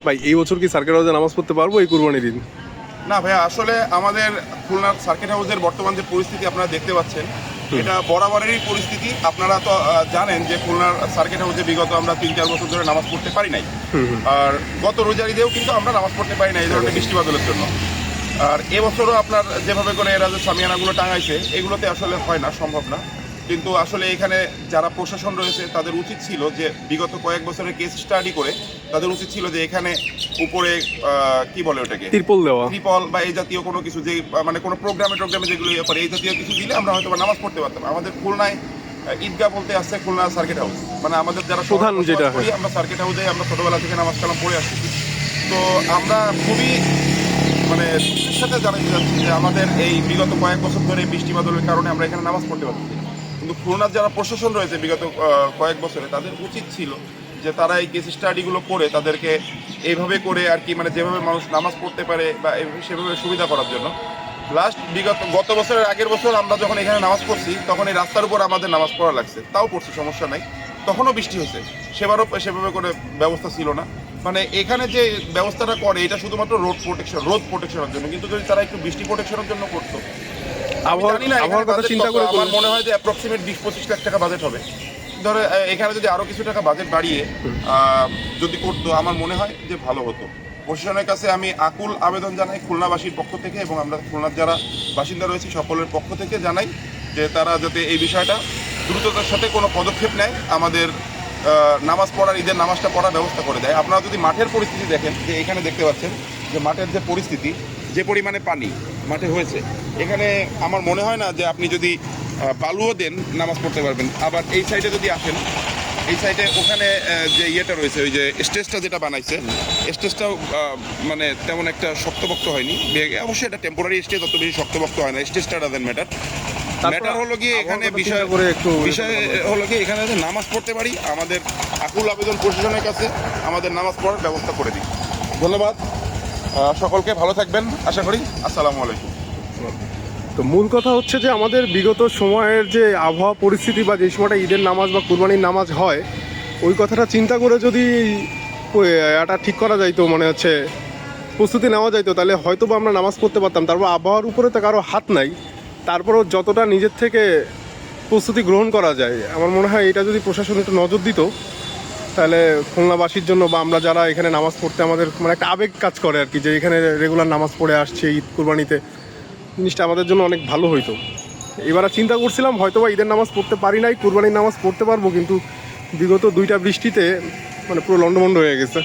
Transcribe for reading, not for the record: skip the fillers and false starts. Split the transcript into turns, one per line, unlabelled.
ভাই এই বছর কি সার্কিট হাউসে নামাজ পড়তে পারবো এই কুরবানির দিন?
না ভাইয়া, আসলে আমাদের খুলনার সার্কিট হাউসের বর্তমান যে পরিস্থিতি আপনারা দেখতে পাচ্ছেন, এটা বরাবরেরই পরিস্থিতি। আপনারা তো জানেন যে খুলনার সার্কিট হাউসে বিগত আমরা 3-4 বছর ধরে নামাজ পড়তে পারি নাই। আর গত রোজার ঈদেও কিন্তু আমরা নামাজ পড়তে পারি না এই ধরনের বৃষ্টি বাদলের জন্য। আর এবছরও আপনার যেভাবে করে এরা যে সামিয়ানাগুলো টাঙাইছে, এগুলোতে আসলে হয় না, সম্ভব না। কিন্তু আসলে এখানে যারা প্রশাসন রয়েছে তাদের উচিত ছিল যে বিগত কয়েক বছরের কেস স্টাডি করে তাদের উচিত ছিল যে এখানে উপরে কি বলে ওটাকে
ত্রিপল দেওয়া,
ত্রিপল বা এই জাতীয় কোনো কিছু, যে মানে কোনো প্রোগ্রামে যেগুলো ইয়ে করে এই জাতীয় কিছু দিলে আমরা হয়তো নামাজ পড়তে পারতাম। আমাদের খুলনায় ঈদগাহ বলতে আসছে খুলনা সার্কিট হাউস, মানে আমাদের যারা
প্রধান যেটা
করি আমরা সার্কিট হাউসে আমরা ছোটবেলা থেকে নামাজ কালাম পড়ে আসছি। তো আমরা খুবই মানে দুঃখের সাথে জানাতে যাচ্ছি যে আমাদের এই বিগত কয়েক বছর ধরে বৃষ্টি বাদলের কারণে আমরা এখানে নামাজ পড়তে পারছি। কিন্তু খুলনার যারা প্রশাসন রয়েছে বিগত কয়েক বছরে, তাদের উচিত ছিল যে তারা এই কেস স্টাডিগুলো করে তাদেরকে এইভাবে করে আর কি, মানে যেভাবে মানুষ নামাজ পড়তে পারে বা সেভাবে সুবিধা করার জন্য। গত বছরের আগের বছর আমরা যখন এখানে নামাজ পড়ছি তখন এই রাস্তার উপর আমাদের নামাজ পড়া লাগছে, তাও পড়ছি, সমস্যা নাই। তখনও বৃষ্টি হয়েছে, সেবারও সেভাবে করে ব্যবস্থা ছিল না। মানে এখানে যে ব্যবস্থাটা করে এটা শুধুমাত্র রোড প্রোটেকশনের জন্য, কিন্তু যদি তারা একটু বৃষ্টি প্রোটেকশনের জন্য করতো,
আবহাওয়ার কথা চিন্তা করে
আমার মনে হয় যে অ্যাপ্রক্সিমেট 20-25 লাখ টাকা বাজেট হবে। ধরে এখানে যদি আরো কিছু টাকা বাজেট বাড়িয়ে যদি করতো, আমার মনে হয় যে ভালো হতো। প্রশাসনের কাছে আমি আকুল আবেদন জানাই খুলনাবাসীর পক্ষ থেকে, এবং আমরা খুলনার যারা বাসিন্দা রয়েছে সকলের পক্ষ থেকে জানাই যে তারা যাতে এই বিষয়টা দ্রুততার সাথে কোনো পদক্ষেপ নেয়, আমাদের নামাজ পড়ার, ঈদের নামাজটা পড়ার ব্যবস্থা করে দেয়। আপনারা যদি মাঠের পরিস্থিতি দেখেন, যে এখানে দেখতে পাচ্ছেন যে মাঠের যে পরিস্থিতি, যে পরিমাণে পানি মাঠে হয়েছে, এখানে আমার মনে হয় না যে আপনি যদি বালুও দেন নামাজ পড়তে পারবেন। আবার এই সাইডে যদি আসেন, এই সাইডে ওখানে যে ইয়েটা রয়েছে, ওই যে স্টেজটা যেটা বানাইছে, স্টেজটাও মানে তেমন একটা শক্তপোক্ত হয়নি। অবশ্যই এটা টেম্পোরারি স্টেজ, অত বেশি শক্তপোক্ত হয় না। স্টেজটা ডাজেন্ট ম্যাটার। ম্যাটার হলো গিয়ে এখানে বিষয় হলো কি এখানে যদি নামাজ পড়তে পারি, আমাদের আকুল আবেদন প্রশাসনের কাছে আমাদের নামাজ পড়ার ব্যবস্থা করে দিই। ধন্যবাদ সকলকে, ভালো থাকবেন আশা করি। আসসালামু আলাইকুম।
তো মূল কথা হচ্ছে যে আমাদের বিগত সময়ের যে আবহাওয়া পরিস্থিতি বা যে সময়টা ঈদের নামাজ বা কুরবানির নামাজ হয়, ওই কথাটা চিন্তা করে যদি এটা ঠিক করা যাইতো, মানে হচ্ছে প্রস্তুতি নেওয়া যাইতো, তাহলে হয়তো বা আমরা নামাজ পড়তে পারতাম। তারপর আবহাওয়ার উপরে তো কারো হাত নাই, তারপরও যতটা নিজের থেকে প্রস্তুতি গ্রহণ করা যায়, আমার মনে হয় এটা যদি প্রশাসন একটু নজর দিত, তাহলে খুলনাবাসীর জন্য বা আমরা যারা এখানে নামাজ পড়তে আমাদের মানে একটা আবেগ কাজ করে আর কি, যে এখানে রেগুলার নামাজ পড়ে আসছে ঈদ কুরবানিতে, জিনিসটা আমাদের জন্য অনেক ভালো হইতো। এবার চিন্তা করছিলাম হয়তো বা ঈদের নামাজ পড়তে পারি নাই, কুরবানির নামাজ পড়তে পারবো, কিন্তু বিগত 2টা বৃষ্টিতে মানে পুরো লন্ডভন্ড হয়ে গেছে।